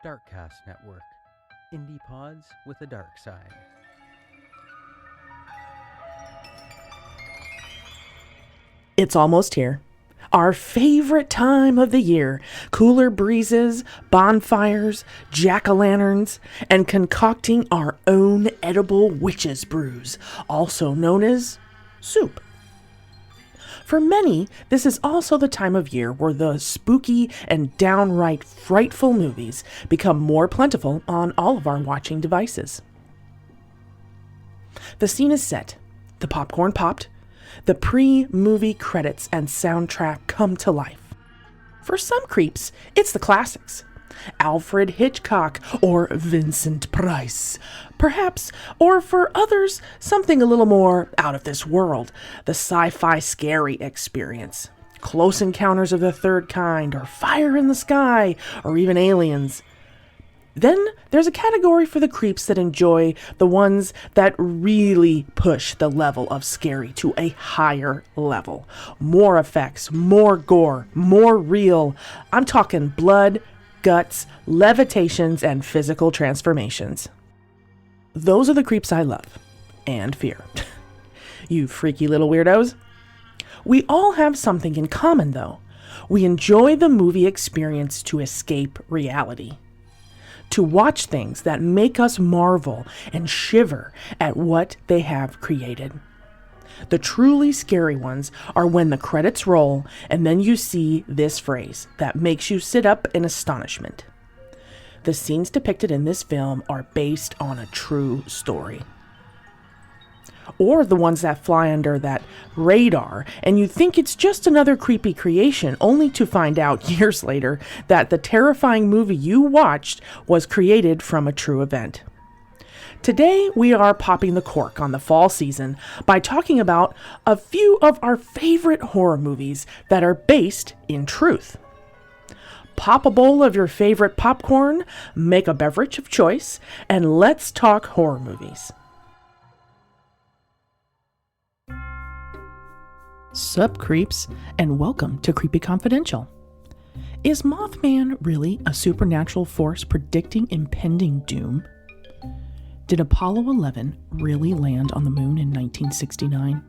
Darkcast Network. Indie pods with a dark side. It's almost here. Our favorite time of the year. Cooler breezes, bonfires, jack-o'-lanterns, and concocting our own edible witches' brews, also known as soup. For many, this is also the time of year where the spooky and downright frightful movies become more plentiful on all of our watching devices. The scene is set, the popcorn popped, the pre-movie credits and soundtrack come to life. For some creeps, it's the classics. Alfred Hitchcock or Vincent Price, perhaps, or for others, something a little more out of this world, the sci-fi scary experience. Close Encounters of the Third Kind, or Fire in the Sky, or even Aliens. Then there's a category for the creeps that enjoy the ones that really push the level of scary to a higher level. More effects, more gore, more real. I'm talking blood, guts, levitations, and physical transformations. Those are the creeps I love and fear. You freaky little weirdos. We all have something in common, though. We enjoy the movie experience to escape reality. To watch things that make us marvel and shiver at what they have created. The truly scary ones are when the credits roll and then you see this phrase that makes you sit up in astonishment. The scenes depicted in this film are based on a true story. Or the ones that fly under that radar and you think it's just another creepy creation, only to find out years later that the terrifying movie you watched was created from a true event. Today, we are popping the cork on the fall season by talking about a few of our favorite horror movies that are based in truth. Pop a bowl of your favorite popcorn, make a beverage of choice, and let's talk horror movies. Sup, creeps, and welcome to Creepy Confidential. Is Mothman really a supernatural force predicting impending doom? Did Apollo 11 really land on the moon in 1969?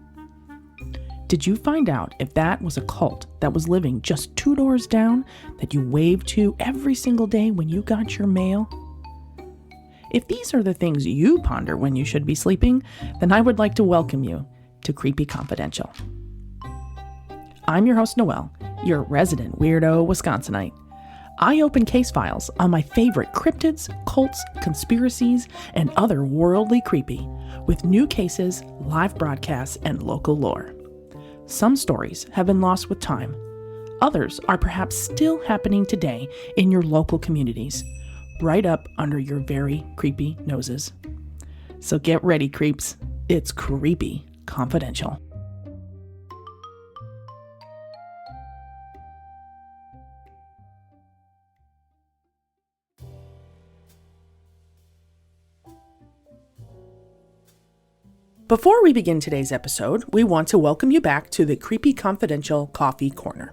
Did you find out if that was a cult that was living just 2 doors down that you waved to every single day when you got your mail? If these are the things you ponder when you should be sleeping, then I would like to welcome you to Creepy Confidential. I'm your host, Noelle, your resident weirdo Wisconsinite. I open case files on my favorite cryptids, cults, conspiracies, and other worldly creepy, with new cases, live broadcasts, and local lore. Some stories have been lost with time. Others are perhaps still happening today in your local communities, right up under your very creepy noses. So get ready, creeps. It's Creepy Confidential. Before we begin today's episode, we want to welcome you back to the Creepy Confidential Coffee Corner.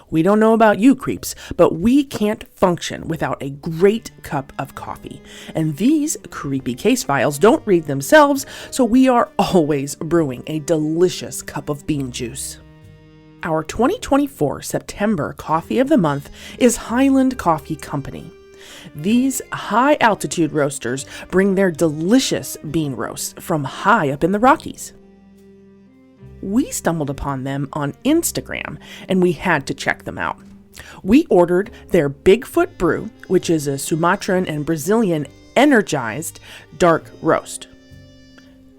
We don't know about you creeps, but we can't function without a great cup of coffee. And these creepy case files don't read themselves, so we are always brewing a delicious cup of bean juice. Our 2024 September Coffee of the Month is Highland Coffee Company. These high-altitude roasters bring their delicious bean roasts from high up in the Rockies. We stumbled upon them on Instagram, and we had to check them out. We ordered their Foot Brew, which is a Sumatran and Brazilian energized dark roast.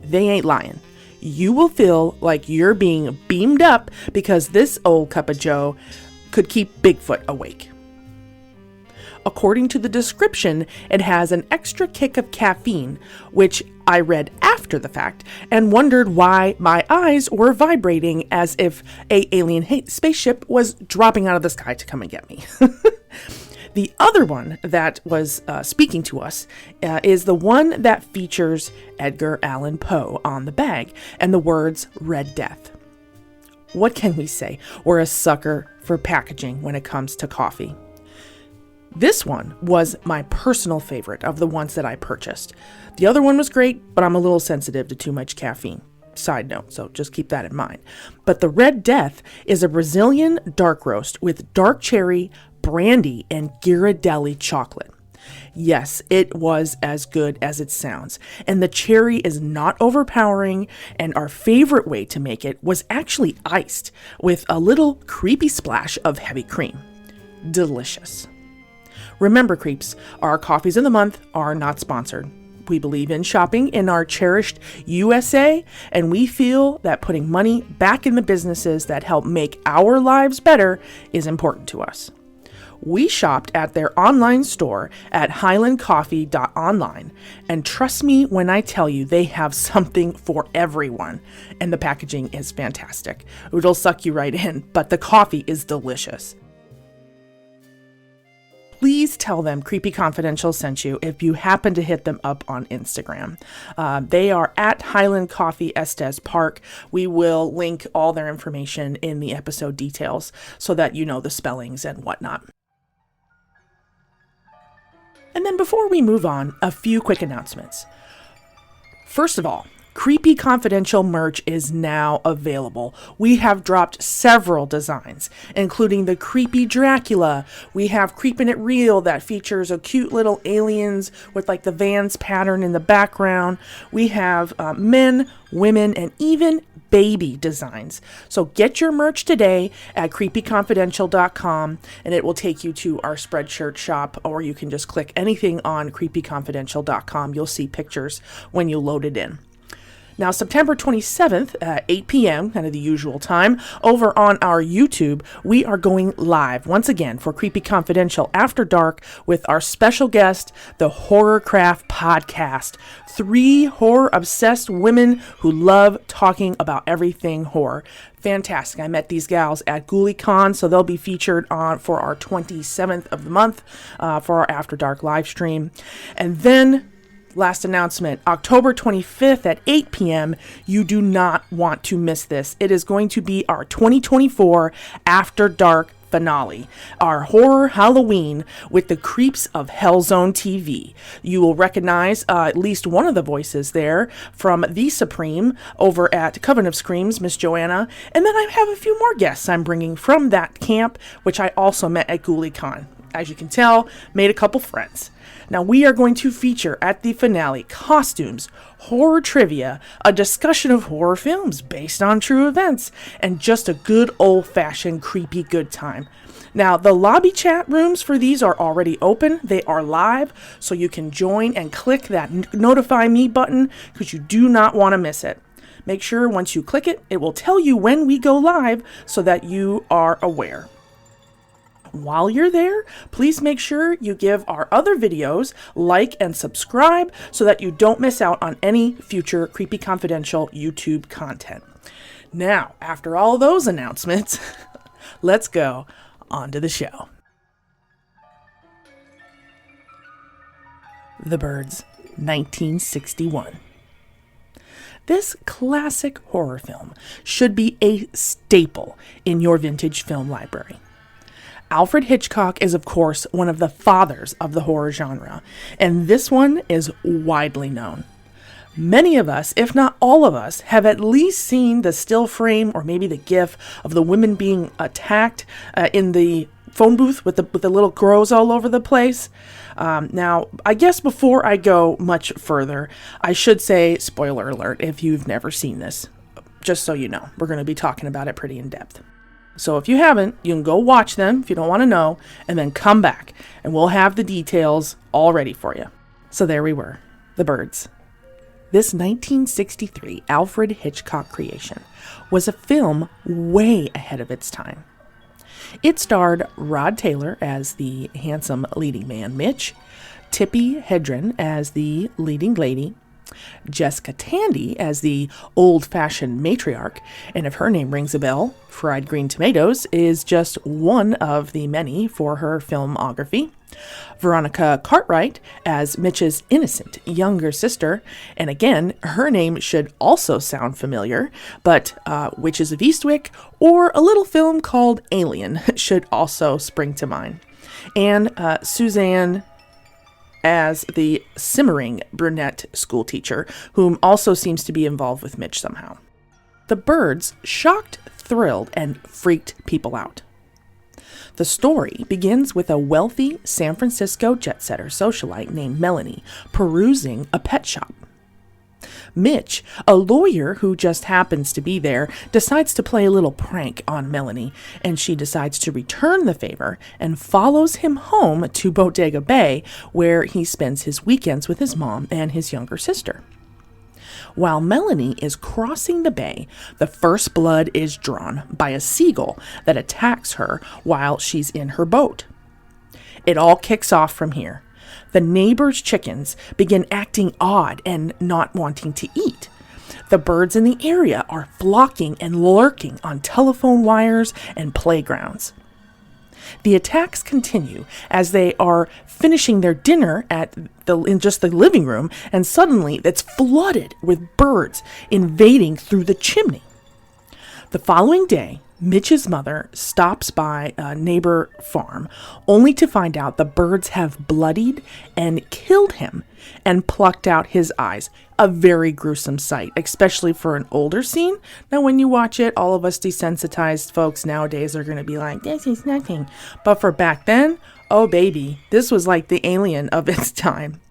They ain't lying. You will feel like you're being beamed up because this old cup of joe could keep Bigfoot awake. According to the description, it has an extra kick of caffeine, which I read after the fact and wondered why my eyes were vibrating as if an alien spaceship was dropping out of the sky to come and get me. The other one that was speaking to us is the one that features Edgar Allan Poe on the bag and the words Red Death. What can we say? We're a sucker for packaging when it comes to coffee. This one was my personal favorite of the ones that I purchased. The other one was great, but I'm a little sensitive to too much caffeine. Side note, so just keep that in mind. But the Red Death is a Brazilian dark roast with dark cherry, brandy, and Ghirardelli chocolate. Yes, it was as good as it sounds, and the cherry is not overpowering, and our favorite way to make it was actually iced with a little creepy splash of heavy cream. Delicious. Remember, creeps, our coffees of the month are not sponsored. We believe in shopping in our cherished USA, and we feel that putting money back in the businesses that help make our lives better is important to us. We shopped at their online store at highlandcoffee.online, and trust me when I tell you they have something for everyone, and the packaging is fantastic. It'll suck you right in, but the coffee is delicious. Please tell them Creepy Confidential sent you if you happen to hit them up on Instagram. They are at Highland Coffee Estes Park. We will link all their information in the episode details so that you know the spellings and whatnot. And then before we move on, a few quick announcements. First of all, Creepy Confidential merch is now available. We have dropped several designs, including the Creepy Dracula. We have Creepin' It Real that features a cute little aliens with like the Vans pattern in the background. We have men, women, and even baby designs. So get your merch today at creepyconfidential.com, and it will take you to our Spreadshirt shop, or you can just click anything on creepyconfidential.com. You'll see pictures when you load it in. Now, September 27th at 8 p.m., kind of the usual time, over on our YouTube, we are going live once again for Creepy Confidential After Dark with our special guest, the Horror Craft Podcast. 3 horror-obsessed women who love talking about everything horror. Fantastic. I met these gals at GhoulieCon, so they'll be featured on for our 27th of the month for our After Dark live stream. And then, last announcement, October 25th at 8 p.m. You do not want to miss this. It is going to be our 2024 After Dark finale, our horror Halloween with the creeps of Hellzone TV. You will recognize at least one of the voices there from The Supreme over at Coven of Screams, Miss Joanna. And then I have a few more guests I'm bringing from that camp, which I also met at GhoulieCon. As you can tell, made a couple friends. Now, we are going to feature at the finale costumes, horror trivia, a discussion of horror films based on true events, and just a good old-fashioned creepy good time. Now, the lobby chat rooms for these are already open. They are live, so you can join and click that notify me button because you do not want to miss it. Make sure once you click it, it will tell you when we go live so that you are aware. While you're there, please make sure you give our other videos like and subscribe so that you don't miss out on any future Creepy Confidential YouTube content. Now, after all those announcements, let's go on to the show. The Birds, 1961. This classic horror film should be a staple in your vintage film library. Alfred Hitchcock is, of course, one of the fathers of the horror genre, and this one is widely known. Many of us, if not all of us, have at least seen the still frame or maybe the gif of the women being attacked in the phone booth with the little crows all over the place. Now, I guess before I go much further, I should say, spoiler alert, if you've never seen this, just so you know, we're going to be talking about it pretty in depth. So if you haven't, you can go watch them if you don't want to know, and then come back, and we'll have the details all ready for you. So there we were, The Birds. This 1963 Alfred Hitchcock creation was a film way ahead of its time. It starred Rod Taylor as the handsome leading man Mitch, Tippi Hedren as the leading lady, Jessica Tandy as the old-fashioned matriarch, and if her name rings a bell, Fried Green Tomatoes is just one of the many for her filmography. Veronica Cartwright as Mitch's innocent younger sister, and again, her name should also sound familiar, but Witches of Eastwick or a little film called Alien should also spring to mind. and Suzanne as the simmering brunette schoolteacher, whom also seems to be involved with Mitch somehow. The Birds shocked, thrilled, and freaked people out. The story begins with a wealthy San Francisco jet-setter socialite named Melanie perusing a pet shop. Mitch, a lawyer who just happens to be there, decides to play a little prank on Melanie, and she decides to return the favor and follows him home to Bodega Bay, where he spends his weekends with his mom and his younger sister. While Melanie is crossing the bay, the first blood is drawn by a seagull that attacks her while she's in her boat. It all kicks off from here. The neighbors' chickens begin acting odd and not wanting to eat. The birds in the area are flocking and lurking on telephone wires and playgrounds. The attacks continue as they are finishing their dinner in just the living room, and suddenly it's flooded with birds invading through the chimney. The following day, Mitch's mother stops by a neighbor farm, only to find out the birds have bloodied and killed him and plucked out his eyes. A very gruesome sight, especially for an older scene. Now, when you watch it, all of us desensitized folks nowadays are going to be like, this is nothing. But for back then, oh baby, this was like the Alien of its time.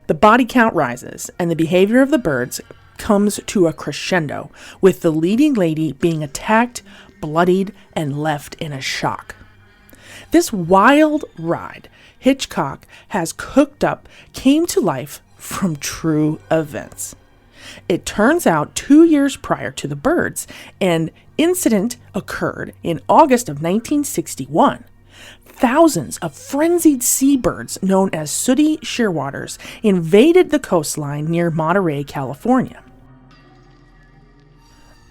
The body count rises, and the behavior of the birds comes to a crescendo, with the leading lady being attacked, bloodied, and left in a shock. This wild ride Hitchcock has cooked up came to life from true events. It turns out 2 years prior to the Birds, an incident occurred in August of 1961. Thousands of frenzied seabirds known as sooty shearwaters invaded the coastline near Monterey, California.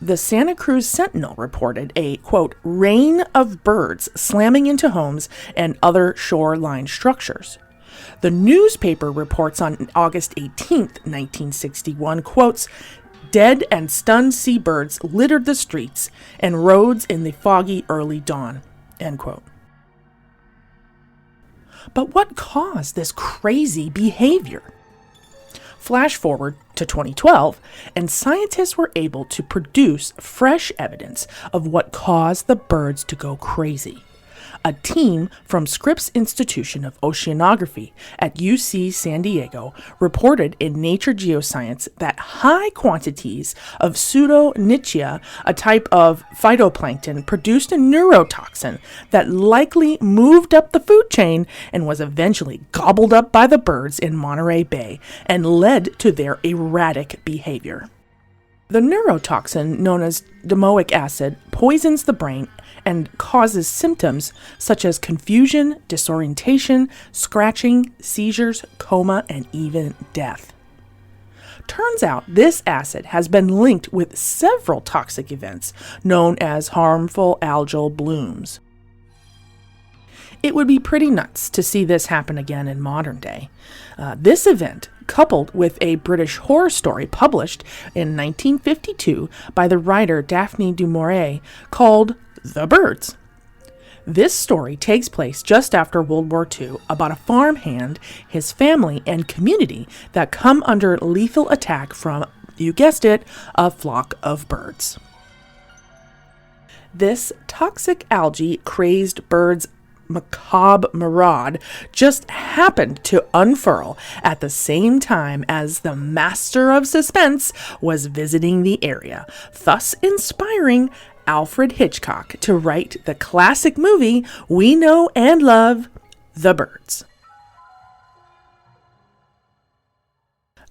The Santa Cruz Sentinel reported a, quote, rain of birds slamming into homes and other shoreline structures. The newspaper reports on August 18th, 1961, quotes, dead and stunned seabirds littered the streets and roads in the foggy early dawn, end quote. But what caused this crazy behavior? Flash forward to 2012, and scientists were able to produce fresh evidence of what caused the birds to go crazy. A team from Scripps Institution of Oceanography at UC San Diego reported in Nature Geoscience that high quantities of pseudonychia, a type of phytoplankton, produced a neurotoxin that likely moved up the food chain and was eventually gobbled up by the birds in Monterey Bay and led to their erratic behavior. The neurotoxin, known as domoic acid, poisons the brain and causes symptoms such as confusion, disorientation, scratching, seizures, coma, and even death. Turns out this acid has been linked with several toxic events known as harmful algal blooms. It would be pretty nuts to see this happen again in modern day. This event, coupled with a British horror story published in 1952 by the writer Daphne du Maurier called The Birds. This story takes place just after World War II about a farmhand, his family, and community that come under lethal attack from, you guessed it, a flock of birds. This toxic algae-crazed bird's macabre maraude just happened to unfurl at the same time as the master of suspense was visiting the area, thus inspiring Alfred Hitchcock to write the classic movie we know and love, The Birds.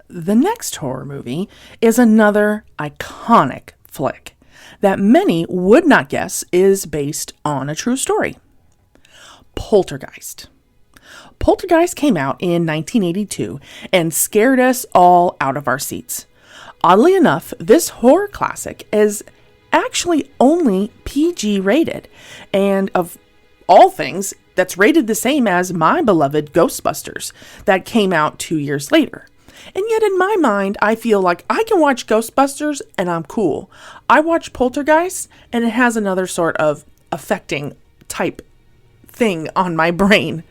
The next horror movie is another iconic flick that many would not guess is based on a true story. Poltergeist. Poltergeist came out in 1982 and scared us all out of our seats. Oddly enough, this horror classic is actually only PG rated, and of all things, that's rated the same as my beloved Ghostbusters that came out 2 years later. And yet in my mind, I feel like I can watch Ghostbusters and I'm cool. I watch Poltergeist and it has another sort of affecting type thing on my brain.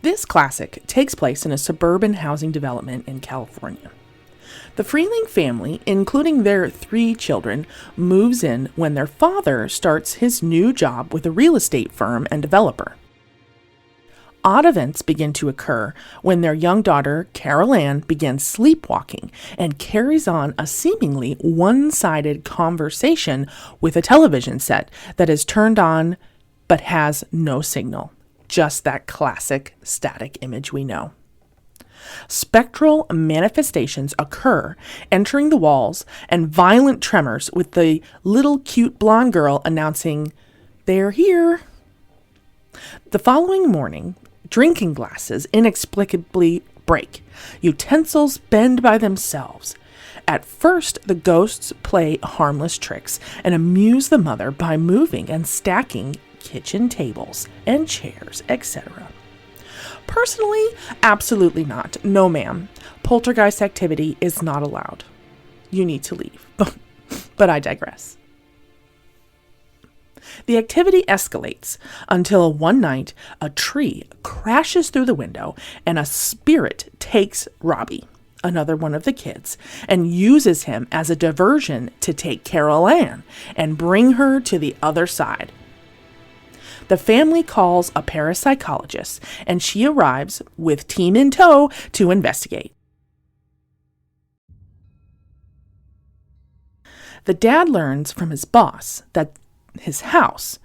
This classic takes place in a suburban housing development in California. The Freeling family, including their 3 children, moves in when their father starts his new job with a real estate firm and developer. Odd events begin to occur when their young daughter, Carol Ann, begins sleepwalking and carries on a seemingly one-sided conversation with a television set that is turned on but has no signal. Just that classic static image we know. Spectral manifestations occur, entering the walls, and violent tremors with the little cute blonde girl announcing, "They're here." The following morning, drinking glasses inexplicably break. Utensils bend by themselves. At first, the ghosts play harmless tricks and amuse the mother by moving and stacking kitchen tables and chairs, etc. Personally, absolutely not. No, ma'am. Poltergeist activity is not allowed. You need to leave. But I digress. The activity escalates until one night a tree crashes through the window and a spirit takes Robbie, another one of the kids, and uses him as a diversion to take Carol Ann and bring her to the other side. The family calls a parapsychologist, and she arrives with team in tow to investigate. The dad learns from his boss that his house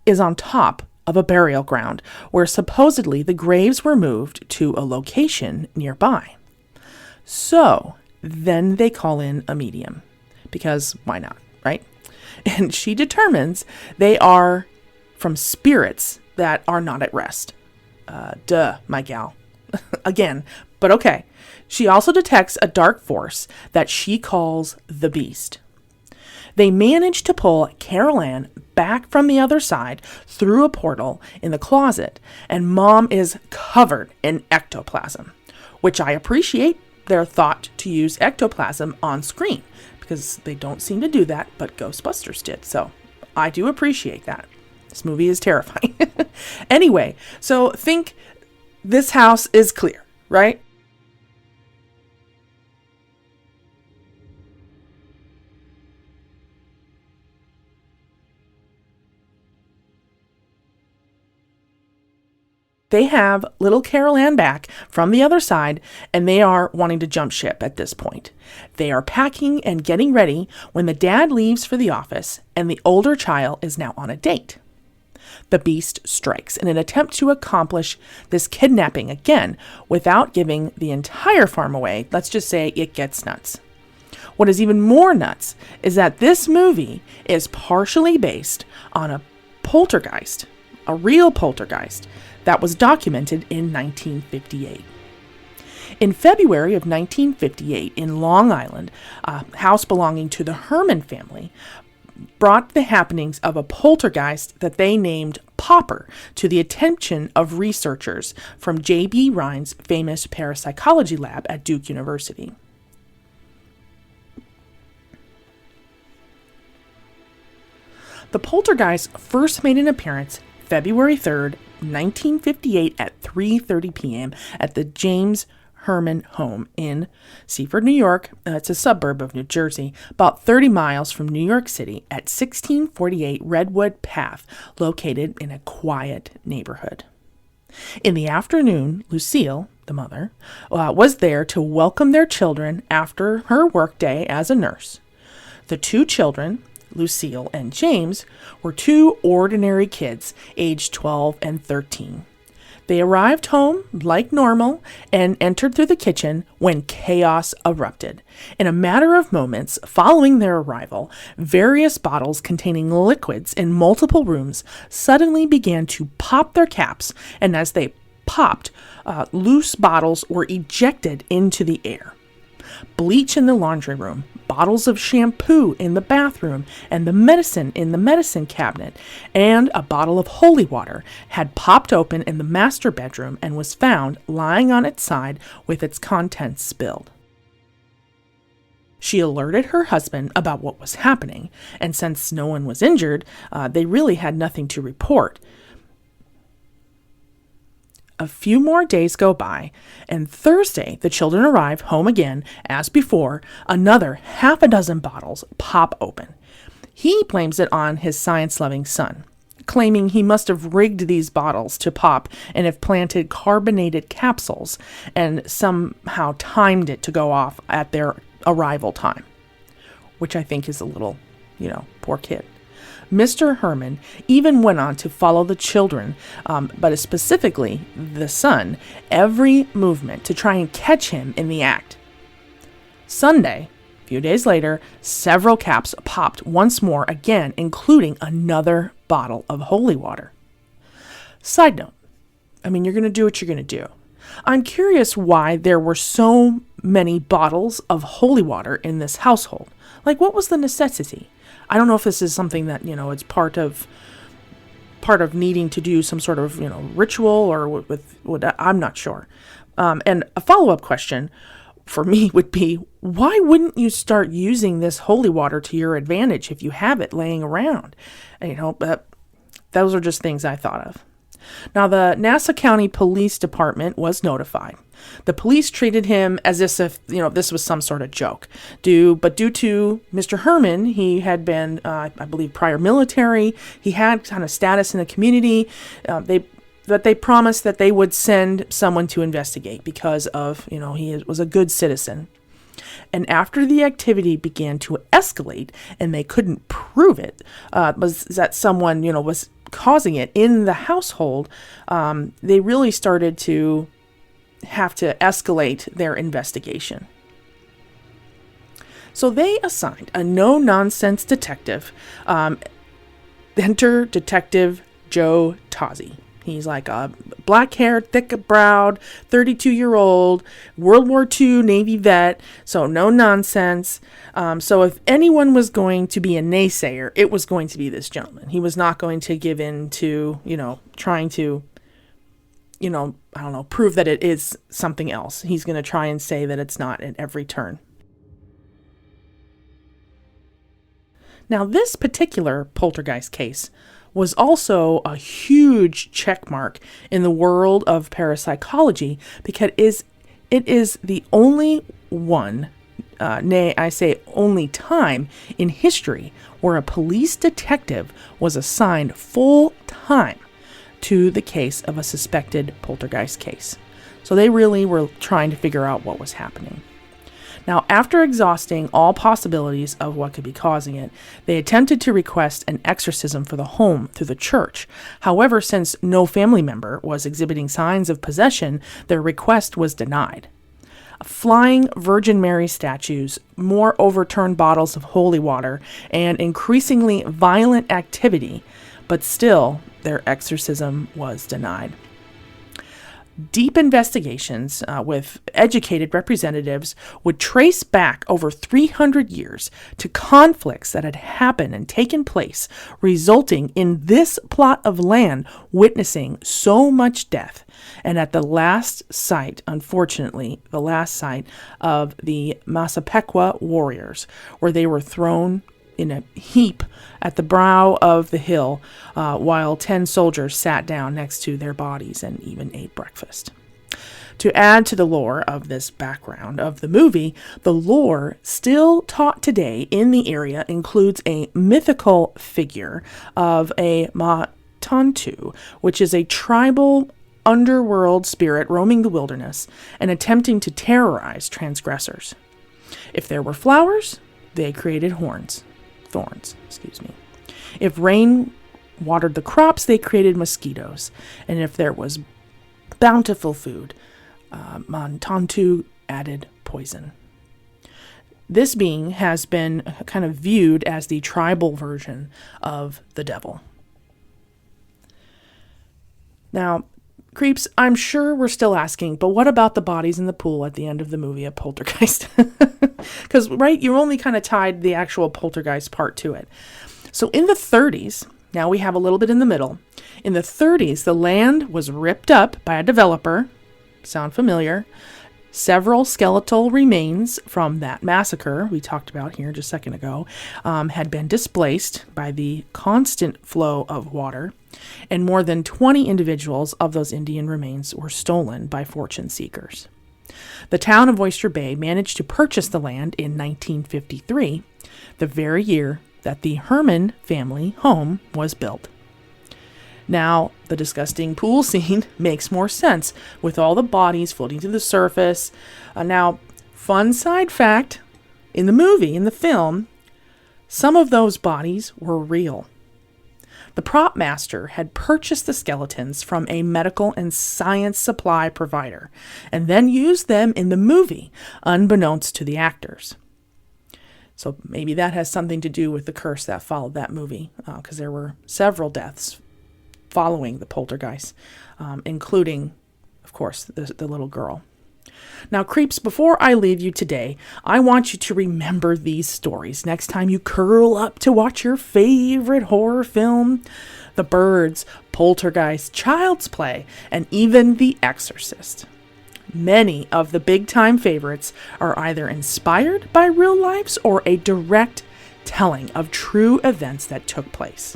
is on top of a burial ground where supposedly the graves were moved to a location nearby. So then they call in a medium, because why not, right? And she determines they are from spirits that are not at rest. My gal. Again, but okay. She also detects a dark force that she calls the Beast. They manage to pull Carol Ann back from the other side through a portal in the closet, and Mom is covered in ectoplasm, which I appreciate their thought to use ectoplasm on screen, because they don't seem to do that, but Ghostbusters did, so I do appreciate that. This movie is terrifying. Anyway, so think this house is clear, right? They have little Carol Ann back from the other side, and they are wanting to jump ship at this point. They are packing and getting ready when the dad leaves for the office, and the older child is now on a date. The Beast strikes in an attempt to accomplish this kidnapping again without giving the entire farm away. Let's just say it gets nuts. What is even more nuts is that this movie is partially based on a poltergeist, a real poltergeist, that was documented in 1958. In February of 1958, in Long Island, a house belonging to the Herman family brought the happenings of a poltergeist that they named Popper to the attention of researchers from J.B. Rhine's famous parapsychology lab at Duke University. The poltergeist first made an appearance February 3rd, 1958 at 3:30 p.m. at the James Herman home in Seaford, New York. It's a suburb of New Jersey, about 30 miles from New York City at 1648 Redwood Path, located in a quiet neighborhood. In the afternoon, Lucille, the mother, was there to welcome their children after her workday as a nurse. The 2 children, Lucille and James, were 2 ordinary kids, aged 12 and 13. They arrived home like normal and entered through the kitchen when chaos erupted. In a matter of moments following their arrival, various bottles containing liquids in multiple rooms suddenly began to pop their caps, and as they popped, loose bottles were ejected into the air. Bleach in the laundry room, bottles of shampoo in the bathroom, and the medicine in the medicine cabinet, and a bottle of holy water had popped open in the master bedroom and was found lying on its side with its contents spilled. She alerted her husband about what was happening, and since no one was injured, they really had nothing to report. A few more days go by, and Thursday, the children arrive home again. As before, another half a dozen bottles pop open. He blames it on his science-loving son, claiming he must have rigged these bottles to pop and have planted carbonated capsules and somehow timed it to go off at their arrival time, which I think is a little, poor kid. Mr. Herman even went on to follow the children, but specifically the son, every movement to try and catch him in the act. Sunday, a few days later, several caps popped once more again, including another bottle of holy water. Side note, you're going to do what you're going to do. I'm curious why there were so many bottles of holy water in this household. Like, what was the necessity? I don't know if this is something that, it's part of needing to do some sort of, ritual or with I'm not sure. And a follow-up question for me would be, why wouldn't you start using this holy water to your advantage if you have it laying around? But those are just things I thought of. Now, the Nassau County Police Department was notified. The police treated him as if, this was some sort of joke. But due to Mr. Herman, he had been, I believe, prior military. He had kind of status in the community. They promised that they would send someone to investigate because of, he was a good citizen. And after the activity began to escalate and they couldn't prove it, was that someone, was causing it in the household, they really started to have to escalate their investigation. So they assigned a no-nonsense detective, enter Detective Joe Tozzi. He's like a black-haired, thick-browed, 32-year-old, World War II Navy vet, so no nonsense. So if anyone was going to be a naysayer, it was going to be this gentleman. He was not going to give in to, trying to, prove that it is something else. He's going to try and say that it's not at every turn. Now, this particular poltergeist case was also a huge checkmark in the world of parapsychology because it is the only one, only time in history where a police detective was assigned full time to the case of a suspected poltergeist case. So they really were trying to figure out what was happening. Now, after exhausting all possibilities of what could be causing it, they attempted to request an exorcism for the home through the church. However, since no family member was exhibiting signs of possession, their request was denied. Flying Virgin Mary statues, more overturned bottles of holy water, and increasingly violent activity, but still their exorcism was denied. Deep investigations with educated representatives would trace back over 300 years to conflicts that had happened and taken place, resulting in this plot of land witnessing so much death. And at the last site, unfortunately, the last site of the Massapequa warriors, where they were thrown in a heap at the brow of the hill, while 10 soldiers sat down next to their bodies and even ate breakfast. To add to the lore of this background of the movie, the lore still taught today in the area includes a mythical figure of a Matantu, which is a tribal underworld spirit roaming the wilderness and attempting to terrorize transgressors. If there were flowers, they created thorns. If rain watered the crops, they created mosquitoes. And if there was bountiful food, Mantantu added poison. This being has been kind of viewed as the tribal version of the devil. Now, creeps, I'm sure we're still asking, but what about the bodies in the pool at the end of the movie of Poltergeist? Because, right, you only kind of tied the actual poltergeist part to it. So in the 30s, now we have a little bit in the middle. In the 30s, the land was ripped up by a developer. Sound familiar? Several skeletal remains from that massacre we talked about here just a second ago had been displaced by the constant flow of water, and more than 20 individuals of those Indian remains were stolen by fortune seekers. The town of Oyster Bay managed to purchase the land in 1953, the very year that the Herman family home was built. Now, the disgusting pool scene makes more sense with all the bodies floating to the surface. Now, fun side fact, in the film, some of those bodies were real. The prop master had purchased the skeletons from a medical and science supply provider and then used them in the movie, unbeknownst to the actors. So maybe that has something to do with the curse that followed that movie, because there were several deaths following the poltergeist, including, of course, the little girl. Now, creeps, before I leave you today, I want you to remember these stories next time you curl up to watch your favorite horror film. The Birds, Poltergeist, Child's Play, and even The Exorcist. Many of the big-time favorites are either inspired by real lives or a direct telling of true events that took place.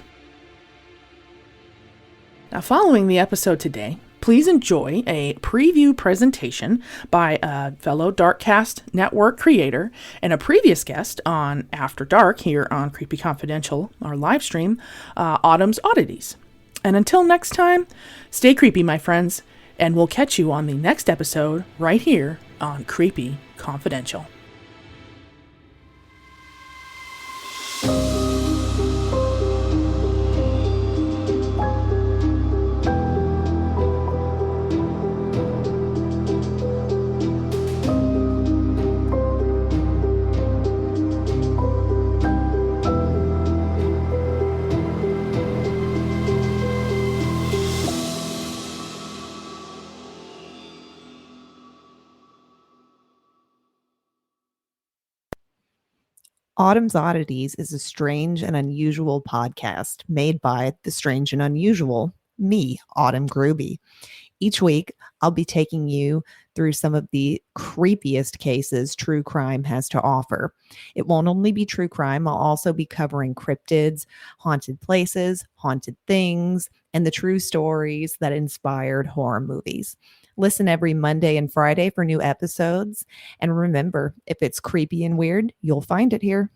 Now, following the episode today, please enjoy a preview presentation by a fellow Darkcast Network creator and a previous guest on After Dark here on Creepy Confidential, our live stream, Autumn's Oddities. And until next time, stay creepy, my friends, and we'll catch you on the next episode right here on Creepy Confidential. Autumn's Oddities is a strange and unusual podcast made by the strange and unusual, me, Autumn Gruby. Each week, I'll be taking you through some of the creepiest cases true crime has to offer. It won't only be true crime, I'll also be covering cryptids, haunted places, haunted things, and the true stories that inspired horror movies. Listen every Monday and Friday for new episodes. And remember, if it's creepy and weird, you'll find it here.